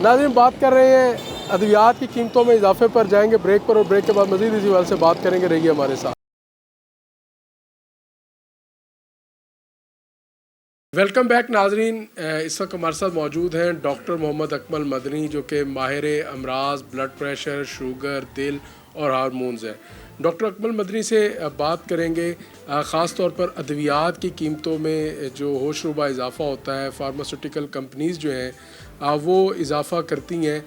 नाज़रीन, बात कर रहे हैं अद्वियात की कीमतों में इजाफे पर। जाएंगे ब्रेक पर, और ब्रेक के बाद मज़ीद इसी बात से बात करेंगे। रहिए हमारे साथ। वेलकम बैक नाजरीन। इस वक्त हमारे साथ मौजूद हैं डॉक्टर मोहम्मद अकमल मदनी, जो कि माहिर अमराज, ब्लड प्रेशर, शुगर, दिल और हार्मोन्स हैं। डॉक्टर अकमल मदनी से बात करेंगे ख़ास तौर पर अद्वियात की कीमतों में जो होशरुबा इजाफ़ा होता है, फार्मास्यूटिकल कंपनीज़ जो हैं वो इजाफ़ा करती हैं,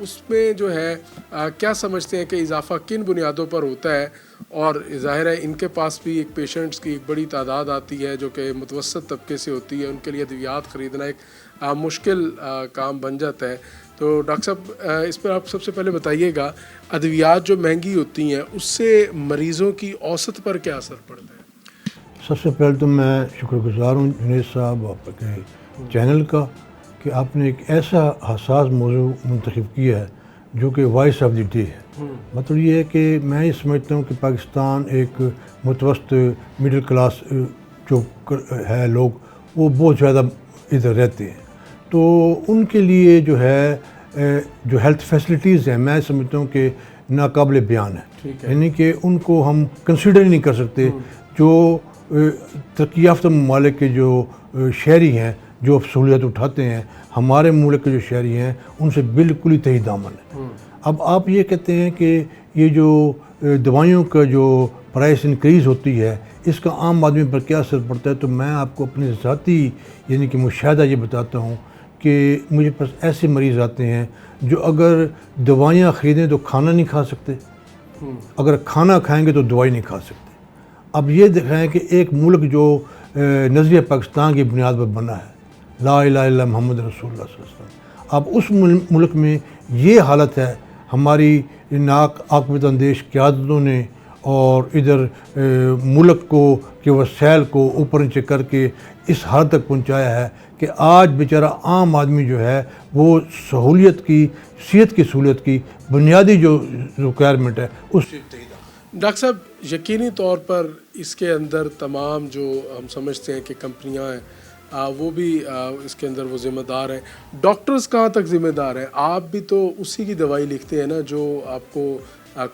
उसमें जो है क्या समझते हैं कि इजाफ़ा किन बुनियादों पर होता है? और ज़ाहिर है इनके पास भी एक पेशेंट्स की एक बड़ी तादाद आती है जो कि मुतवस्सत तबके से होती है, उनके लिए अद्वियात ख़रीदना एक मुश्किल काम बन जाता है। तो डॉक्टर साहब इस पर आप सबसे पहले बताइएगा, अद्वियात जो महंगी होती हैं उससे मरीज़ों की औसत पर क्या असर पड़ता है? सबसे पहले तो मैं शुक्रगुजार हूँ जुनैद साहब आपके चैनल का कि आपने एक ऐसा हसास मौजू मुंतखब किया है जो कि वॉइस ऑफ द डे है। मतलब ये है कि मैं ये समझता हूँ कि पाकिस्तान एक मुतवसत मिडिल क्लास जो है लोग वो बहुत ज़्यादा इधर रहते हैं, तो उनके लिए जो है जो हेल्थ फैसिलिटीज़ हैं मैं समझता हूँ कि नाकाबिल बयान है, यानी कि उनको हम कंसिडर ही नहीं कर सकते। जो तरक्की याफ्ता ममालिक के जो शहरी हैं जो सहूलियत उठाते हैं, हमारे मुल्क के जो शहरी हैं उनसे बिल्कुल ही तही दामन है। अब आप ये कहते हैं कि ये जो दवाइयों का जो प्राइस इंक्रीज़ होती है इसका आम आदमी पर क्या असर पड़ता है, तो मैं आपको अपने ज़ाती यानी कि मुशाहिदा ये बताता हूँ कि मुझे पास ऐसे मरीज़ आते हैं जो अगर दवाइयाँ ख़रीदें तो खाना नहीं खा सकते, अगर खाना खाएंगे तो दवाई नहीं खा सकते। अब ये दिखाएं कि एक मुल्क जो नज़रिया पाकिस्तान की बुनियाद पर बना है, ला इलाहा इल्लल्लाह मुहम्मद रसूलुल्लाह सल्लल्लाहु अलैहि वसल्लम, अब उस मुल्क में ये हालत है, हमारी नाक आकबत अंदेश क़यादतों ने और इधर मुल्क को के वसाइल को ऊपर नीचे करके इस हद तक पहुंचाया है कि आज बेचारा आम आदमी जो है वो सहूलियत की, सेहत की सहूलियत की बुनियादी जो रिक्वायरमेंट है उससे। डॉक्टर साहब यकीनी तौर पर इसके अंदर तमाम जो हम समझते हैं कि कंपनियां हैं वो भी इसके अंदर वो ज़िम्मेदार हैं, डॉक्टर्स कहाँ तक ज़िम्मेदार हैं? आप भी तो उसी की दवाई लिखते हैं ना जो आपको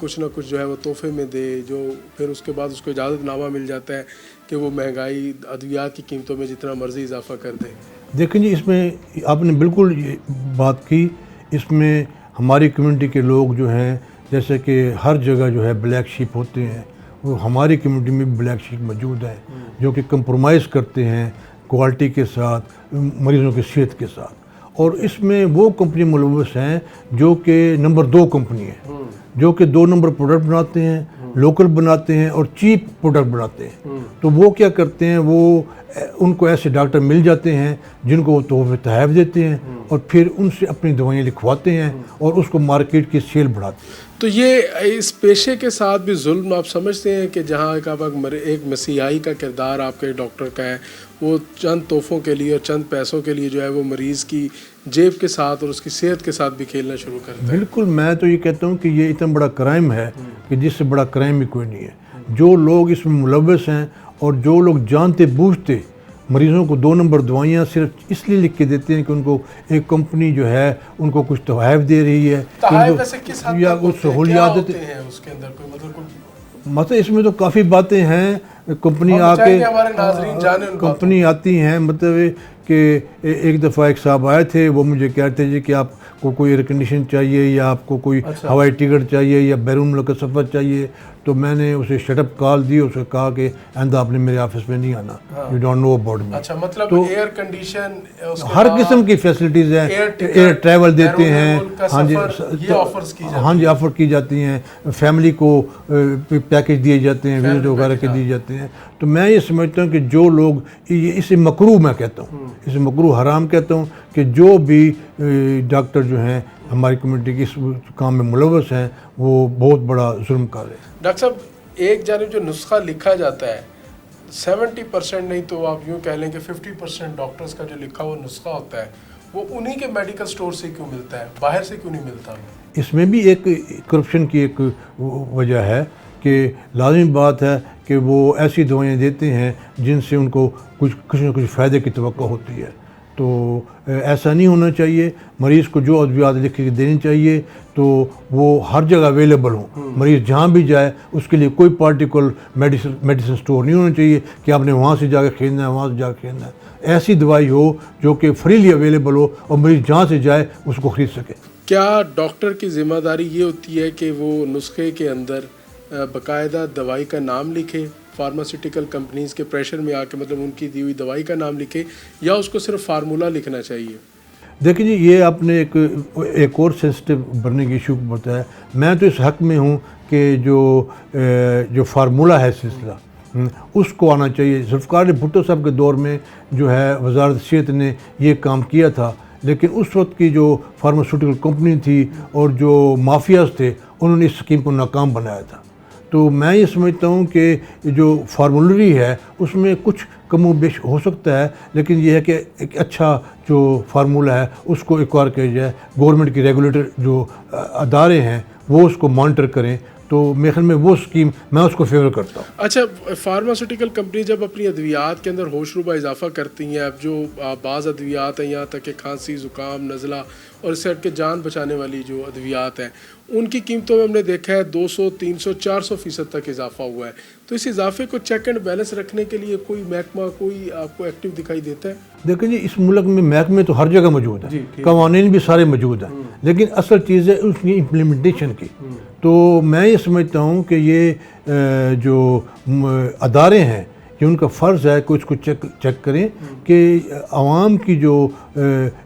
कुछ ना कुछ जो है वो तोहफे में दे, जो फिर उसके बाद उसको इजाज़तनामा मिल जाता है कि वो महंगाई अद्वियात की कीमतों में जितना मर्ज़ी इजाफा कर दे। देखें जी, इसमें आपने बिल्कुल ये बात की, इसमें हमारी कम्युनिटी के लोग जो हैं जैसे कि हर जगह जो है ब्लैक शीप होते हैं, वो हमारी कम्युनिटी में भी ब्लैक शीप मौजूद है जो कि कंप्रोमाइज़ करते हैं क्वालिटी के साथ, मरीज़ों की सेहत के साथ। और इसमें वो कंपनी मुलव्वस हैं जो कि नंबर 2 कंपनी है, जो कि 2 नंबर प्रोडक्ट बनाते हैं, लोकल बनाते हैं और चीप प्रोडक्ट बनाते हैं। तो वो क्या करते हैं, वो उनको ऐसे डॉक्टर मिल जाते हैं जिनको वो तोहफे तहफ़ देते हैं और फिर उनसे अपनी दवाइयाँ लिखवाते हैं और उसको मार्केट की सेल बढ़ाते हैं। तो ये इस पेशे के साथ भी जुल्म आप समझते हैं कि जहाँ एक मसीहाई का किरदार आपके डॉक्टर का है, वो चंद तोहफ़ों के लिए और चंद पैसों के लिए जो है वो मरीज़ की जेब के साथ और उसकी सेहत के साथ भी खेलना शुरू करता है। बिल्कुल, मैं तो ये कहता हूँ कि ये इतना बड़ा क्राइम है कि जिससे बड़ा क्राइम भी कोई नहीं है। जो लोग इसमें मुलव्वस हैं और जो लोग जानते बूझते मरीज़ों को 2 नंबर दवाइयाँ सिर्फ इसलिए लिख के देते हैं कि उनको एक कंपनी जो है उनको कुछ तोहफ़ दे रही है या कुछ सहूलियात देते हैं, उसके अंदर कोई मतलब इसमें तो काफ़ी बातें हैं। कंपनी आती हैं, मतलब कि एक दफ़ा एक साहब आए थे, वो मुझे कहते थे कि आपको कोई एयर कंडीशन चाहिए या आपको कोई हवाई टिकट चाहिए या बैरून मुल्क का सफ़र चाहिए, तो मैंने उसे शटअप कॉल दी, उसे कहा कि आइंदा आपने मेरे ऑफिस में नहीं आना, you don't know about me. अच्छा, मतलब तो एयर कंडीशन हर किस्म की फैसिलिटीज़ हैं, एयर ट्रैवल देते हैं, हाँ जी, हाँ जी, ऑफ़र की जाती हैं, फैमिली को पैकेज दिए जाते हैं, विजिट वगैरह के दिए जाते हैं। तो मैं ये समझता हूँ कि जो लोग इसे मकरूह मैं कहता हूँ, इसे मकरूह हराम कहता हूँ कि जो भी डॉक्टर जो हैं हमारी कम्युनिटी के इस काम में मुलव्वस हैं वो बहुत बड़ा जुल्म कर रहे हैं। डॉक्टर साहब, एक जानिब जो नुस्खा लिखा जाता है 70% नहीं तो आप यूँ कह लें कि 50% डॉक्टर्स का जो लिखा हुआ नुस्खा होता है वो उन्हीं के मेडिकल स्टोर से क्यों मिलता है, बाहर से क्यों नहीं मिलता? इसमें भी एक करप्शन की एक वजह है कि लाज़मी बात है कि वो ऐसी दवाइयाँ देते हैं जिनसे उनको कुछ न कुछ फ़ायदे की तवक्को होती है। तो ऐसा नहीं होना चाहिए। मरीज़ को जो अद्वियात लिख के देनी चाहिए तो वो हर जगह अवेलेबल हो, मरीज़ जहाँ भी जाए उसके लिए कोई पार्टिकुलर मेडिसिन स्टोर नहीं होना चाहिए कि आपने वहाँ से जाकर खरीदना है, वहाँ से जाकर खरीदना है। ऐसी दवाई हो जो कि फ्रीली अवेलेबल हो और मरीज़ जहाँ से जाए उसको ख़रीद सके। क्या डॉक्टर की ज़िम्मेदारी ये होती है कि वो नुस्खे के अंदर बाकायदा दवाई का नाम लिखे, फार्मास्यूटिकल कंपनीज़ के प्रेशर में आके मतलब उनकी दी हुई दवाई का नाम लिखे, या उसको सिर्फ फार्मूला लिखना चाहिए? देखिए जी, ये आपने एक और सेंसिटिव बनने की इशू बताया। मैं तो इस हक़ में हूँ कि जो फार्मूला है सिलसिला उसको आना चाहिए। जुल्फ़िकार अली भुट्टो साहब के दौर में जो है वज़ारत सेहत ने ये काम किया था, लेकिन उस वक्त की जो फार्मास्यूटिकल कंपनी थी और जो माफियाज थे उन्होंने इस स्कीम को नाकाम बनाया था। तो मैं ये समझता हूँ कि जो फार्मूलरी है उसमें कुछ कम बेश हो सकता है, लेकिन यह है कि एक अच्छा जो फार्मूला है उसको एक्वायर किया जाए, गवर्नमेंट की रेगुलेटर जो अदारे हैं वो उसको मॉनिटर करें, तो मेरे ख्याल में वो स्कीम मैं उसको फेवर करता हूँ। अच्छा, फार्मास्यूटिकल कंपनी जब अपनी अद्वियात के अंदर होशरुबा इजाफा करती हैं, अब जो बाज़ अद्वियात हैं, यहाँ तक कि खांसी, ज़ुकाम, नज़ला और इससे हट के जान बचाने वाली जो अद्वियात हैं, उनकी कीमतों में हमने देखा है 200, 300, 400% तक इजाफा हुआ है। तो इस इजाफे को चेक एंड बैलेंस रखने के लिए कोई महकमा, कोई आपको एक्टिव दिखाई देता है? देखिए जी, इस मुल्क में महकमे तो हर जगह मौजूद है, कवानीन भी सारे मौजूद हैं, लेकिन असल चीज़ है उसकी इम्प्लीमेंटेशन की। तो मैं ये समझता हूँ कि ये जो अदारे हैं ये उनका फ़र्ज़ है कि उसको चेक करें कि आवाम की जो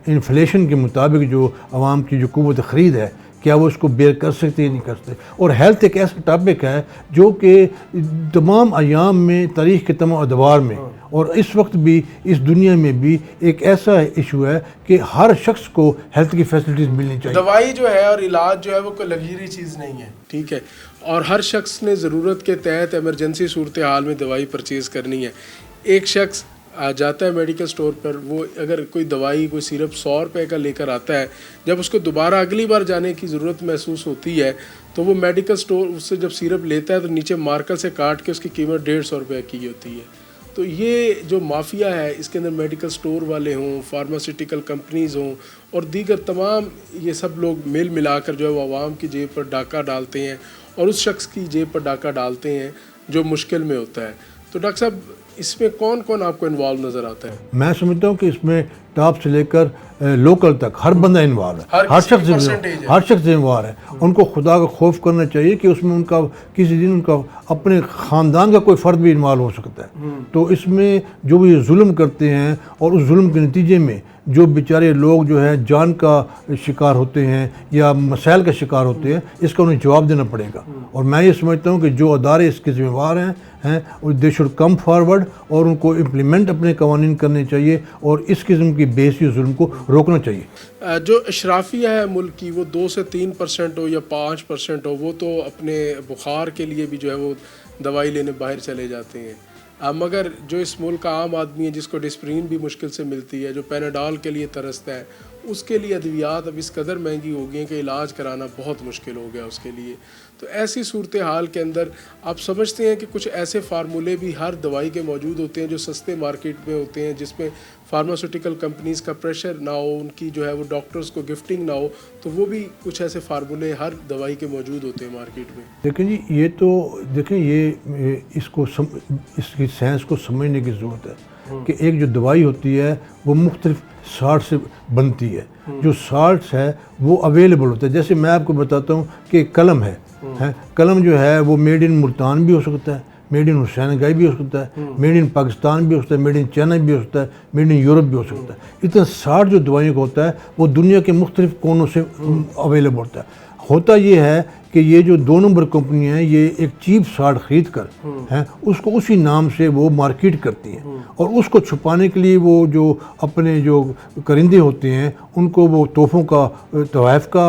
इन्फ्लेशन के मुताबिक जो आवाम की जो क़ुव्वत ख़रीद है क्या वो उसको बेयर कर सकते या नहीं कर सकते। और हेल्थ एक ऐसा टॉपिक है जो कि तमाम अयाम में, तारीख़ के तमाम अदवार में और इस वक्त भी इस दुनिया में भी एक ऐसा इशू है कि हर शख्स को हेल्थ की फैसिलिटीज़ मिलनी चाहिए। दवाई जो है और इलाज जो है वो कोई लग्जरी चीज़ नहीं है, ठीक है, और हर शख्स ने ज़रूरत के तहत एमरजेंसी सूरत हाल में दवाई परचेज़ करनी है। एक शख्स जाता है मेडिकल स्टोर पर, वो अगर कोई दवाई, कोई सिरप 100 रुपये का लेकर आता है, जब उसको दोबारा अगली बार जाने की ज़रूरत महसूस होती है तो वो मेडिकल स्टोर उससे जब सिरप लेता है तो नीचे मार्कर से काट के उसकी कीमत 150 रुपये की होती है। तो ये जो माफिया है इसके अंदर मेडिकल स्टोर वाले हों, फार्मास्यूटिकल कंपनीज़ हों और दीगर तमाम ये सब लोग मिल मिलाकर जो है वो आवाम की जेब पर डाका डालते हैं और उस शख्स की जेब पर डाका डालते हैं जो मुश्किल में होता है। तो डॉक्टर साहब, इसमें कौन कौन आपको इन्वॉल्व नज़र आता है? मैं समझता हूँ कि इसमें टॉप से लेकर लोकल तक हर बंदा इन्वॉल्व है, हर शख्स इन्वॉल्व है। उनको खुदा का खौफ करना चाहिए कि उसमें उनका किसी दिन उनका अपने ख़ानदान का कोई फ़र्द भी इन्वॉल्व हो सकता है। तो इसमें जो भी जुल्म करते हैं और उस जुल्म के नतीजे में जो बेचारे लोग जो है जान का शिकार होते हैं या मसाइल का शिकार होते हैं, इसका उन्हें जवाब देना पड़ेगा। और मैं ये समझता हूँ कि जो अदारे इसके ज़िम्मेवार हैं और दे शुड कम फॉरवर्ड और उनको इम्प्लीमेंट अपने कवानीन करने चाहिए और इस किस्म की बेहसी जुल्म को रोकना चाहिए। जो अशराफिया है मुल्क की, वो 2 से 3% हो या 5% हो, वो तो अपने बुखार के लिए भी जो है वो दवाई लेने बाहर चले जाते हैं। मगर जो इस मुल्क का आम आदमी है जिसको डिस्प्रिन भी मुश्किल से मिलती है, जो पैनाडॉल के लिए तरसता है, उसके लिए अद्वियात अब इस कदर महंगी हो गई हैं कि इलाज कराना बहुत मुश्किल हो गया उसके लिए। तो ऐसी सूरत हाल के अंदर आप समझते हैं कि कुछ ऐसे फार्मूले भी हर दवाई के मौजूद होते हैं जो सस्ते मार्केट में होते हैं, जिसमें फार्मास्यूटिकल कंपनीज़ का प्रेशर ना हो, उनकी जो है वो डॉक्टर्स को गिफ्टिंग ना हो, तो वो भी कुछ ऐसे फार्मूले हर दवाई के मौजूद होते हैं मार्केट में? लेकिन जी ये तो देखें, ये इसकी साइंस को समझने की ज़रूरत है कि एक जो दवाई होती है वो मुख्तलिफ साल्ट से बनती है। जो साल्ट्स है वो अवेलेबल होता है। जैसे मैं आपको बताता हूँ कि कलम है, कलम जो है वो मेड इन मुल्तान भी हो सकता है, मेड इन हुसैन गाई भी हो सकता है, मेड इन पाकिस्तान भी हो सकता है, मेड इन चाइना भी हो सकता है, मेड इन यूरोप भी हो सकता है। इतना 60 जो दवाइयों का होता है वो दुनिया के मुख्तलिफ कोनों से अवेलेबल होता है। होता ये है कि ये जो 2 नंबर कंपनी है ये एक चीप साल्ट ख़रीद कर हैं उसको उसी नाम से वो मार्केट करती हैं और उसको छुपाने के लिए वो जो अपने जो करिंदे होते हैं उनको वो तोहफ़ों का, तोहफ़ का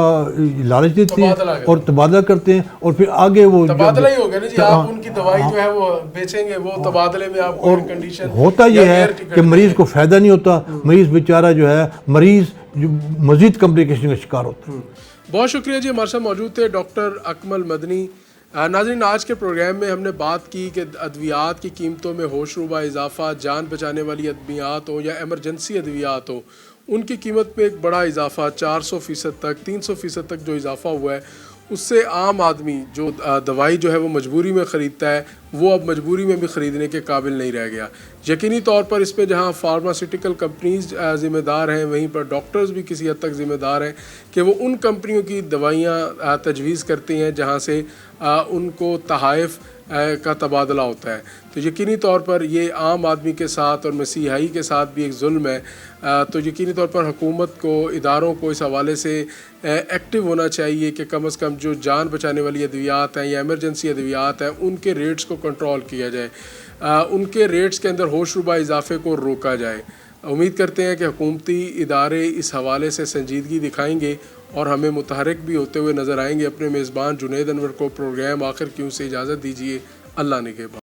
लालच देते हैं और तबादला करते हैं और फिर आगे वो तबादला ही हो गया ना जी। आप उनकी दवाई जो है वो बेचेंगे, वो तबादले में आपको कंडीशन होता ये है कि मरीज़ को फ़ायदा नहीं होता, मरीज़ बेचारा जो है मरीज़ जो मज़ीद कॉम्प्लिकेशन का शिकार होता है। बहुत शुक्रिया जी, हमारे साथ मौजूद थे डॉक्टर अकमल मदनी। नाज़रीन, आज के प्रोग्राम में हमने बात की कि अद्वियात की कीमतों में होशरुबा इजाफा, जान बचाने वाली अद्वियात हो या एमरजेंसी अद्वियात हो, उनकी कीमत में एक बड़ा इजाफा 400% तक, 300% तक जो इजाफा हुआ है, उससे आम आदमी जो दवाई जो है वो मजबूरी में ख़रीदता है वो अब मजबूरी में भी ख़रीदने के काबिल नहीं रह गया। यकीनी तौर पर इस पे जहाँ फार्मास्यूटिकल कंपनीज ज़िम्मेदार हैं, वहीं पर डॉक्टर्स भी किसी हद तक ज़िम्मेदार हैं कि वो उन कंपनियों की दवाइयाँ तजवीज़ करती हैं जहाँ से उनको तहाइफ का तबादला होता है। तो यकीनी तौर पर ये आम आदमी के साथ और मसीहाई के साथ भी एक जुल्म है। तो यकीनी तौर पर हुकूमत को, इदारों को इस हवाले से एक्टिव होना चाहिए कि कम से कम जो जान बचाने वाली अद्वियात हैं या एमरजेंसी अद्वियात हैं उनके रेट्स को कंट्रोल किया जाए, उनके रेट्स के अंदर होशरुबा इजाफे को रोका जाए। उम्मीद करते हैं कि हुकूमती इदारे इस हवाले से संजीदगी दिखाएंगे और हमें मुतहरिक भी होते हुए नज़र आएंगे। अपने मेज़बान जुनैद अनवर को प्रोग्राम आखिर क्यों से इजाज़त दीजिए। अल्लाह निगहबान।